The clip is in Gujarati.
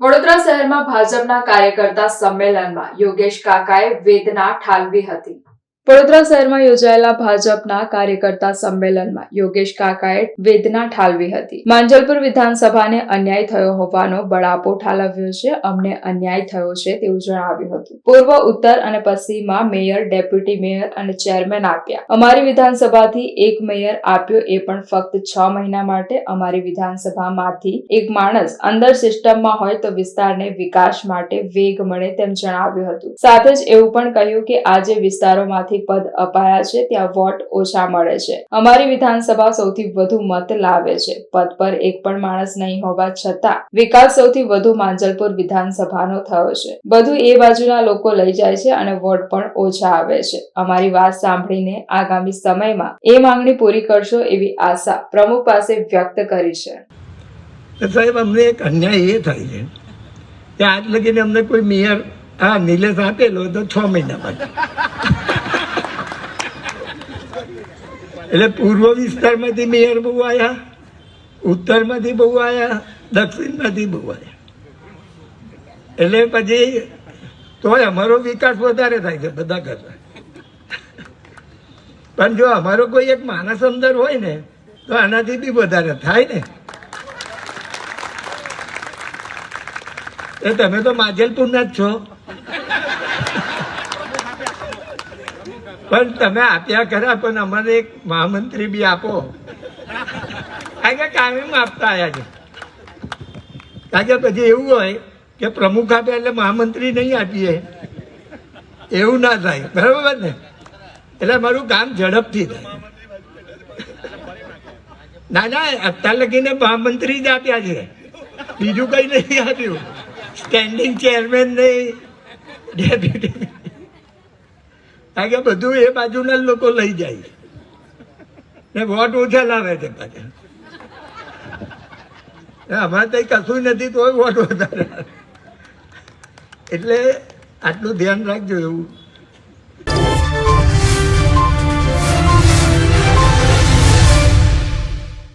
વડોદરા શહેરમાં ભાજપના કાર્યકર્તા સંમેલનમાં યોગેશ કાકાએ વેદના ઠાલવી હતી। વડોદરા શહેરમાં યોજાયેલા ભાજપના કાર્યકર્તા સંમેલનમાં યોગેશ કાકાએ વેદના ઠાલવી હતી। માંજલપુર વિધાનસભાને અન્યાય થયો હોવાનો બળાપો ઠાલવ્યો છે। અમને અન્યાય થયો છે તેવું જણાવ્યું હતું। પૂર્વ, ઉત્તર અને પશ્ચિમમાં મેયર, ડેપ્યુટી મેયર અને ચેરમેન આપ્યા। અમારી વિધાનસભાથી એક મેયર આપ્યો એ પણ ફક્ત 6 મહિના માટે। અમારી વિધાનસભામાંથી એક માણસ અંદર સિસ્ટમમાં હોય તો વિસ્તારને વિકાસ માટે વેગ મળે તેમ જણાવ્યું હતું। સાથે જ એવું પણ કહ્યું કે આજે વિસ્તારોમાંથી પદ અપાયા છે ત્યાં વોટ ઓછા મળે છે। અમારી વિધાનસભા સૌથી વધુ મત લાવે છે। પદ પર એક પણ માણસ નહીં હોવા છતાં વિકાસ સૌથી વધુ માંજલપુર વિધાનસભાનો થયો છે। બધું એ બાજુના લોકો લઈ જાય છે અને વોટ પણ ઓછા આવે છે। અમારી વાત સાંભળીને આગામી સમયમાં એ માંગણી પૂરી કરશો એવી આશા પ્રમુખ પાસે વ્યક્ત કરી છે। સાહેબ, અમને એક અન્યાય એ થાય છે કે આજ લગીને અમને કોઈ મેયર નિલેશ આપેલો તો 6 મહિના પછી, એટલે પૂર્વ વિસ્તારમાંથી મેયર બહુ આવ્યા, ઉત્તરમાંથી બહુ આવ્યા, દક્ષિણમાંથી બહુ આવ્યા, એટલે પછી તોય અમારો વિકાસ વધારે થાય છે બધા કરતા। પણ જો અમારો કોઈ એક માણસ અંદર હોય ને તો આનાથી બી વધારે થાય ને। એ તમે તો માજલપુરના જ છો, પણ તમે આપ્યા ખરા, પણ અમારે એક મહામંત્રી બી આપો, કારણ કે કાયમ આપતા આવ્યા છે। કારણ કે પછી એવું હોય કે પ્રમુખ આપે એટલે મહામંત્રી નહીં આપીએ, એવું ના થાય, બરાબર ને? એટલે મારું કામ ઝડપથી થાય। ના, અત્યાર લગીને મહામંત્રી જ આપ્યા છે, બીજું કઈ નહીં આપ્યું। સ્ટેન્ડિંગ ચેરમેન નહીં, ડેપ્યુટી, કારણ કે બધું એ બાજુના લોકો લઈ જાય ને વોટ ઓછા લાવે છે પાછા। અમારે તો કશું નથી તો વોટ વધારે, એટલે આટલું ધ્યાન રાખજો એવું।